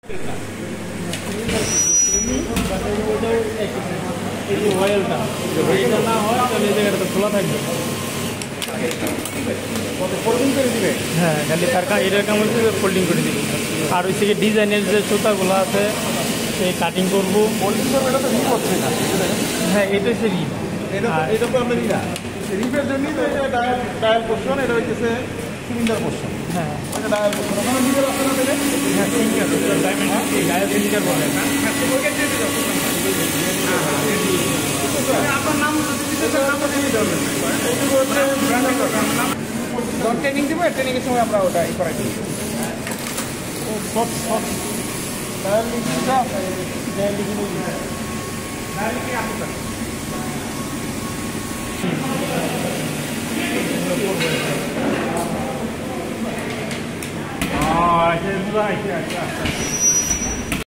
এই যে অয়েলটা এটা না হয় তাহলে এই জায়গাটা তো খোলা থাকবে। ফোল্ডিং করে দিবে? হ্যাঁ, খালি তার এটার কাম হচ্ছে ফোল্ডিং করে দিবে। আর ওই থেকে ডিজাইনের যে সুতাগুলো আছে সেই কাটিং করবো। ফোল্ডিং করবে, এটা তো রিপ হচ্ছে না। হ্যাঁ, এটা হচ্ছে রিপ। এটা তো আমরা রিপ, রিপের জন্যই তো এটা ডায়াল পোর্শন, এটা হচ্ছে সিলিন্ডার পোর্শন। হ্যাঁ, এটা ডায়াল পোর্শন। ওখানে রিপের রাস্তা না পেলে হ্যাঁ, সিলিন্ডার ডায়াল সিলিন্ডার বলে। আপনার নাম ট্রেনিং দেবো, ট্রেনিংয়ের সময় আমরা ওটা করাই দিই। ডায়াল লিখিটা ডায়াল লিখে ডায়াল লিখে আসতে আচ্ছা,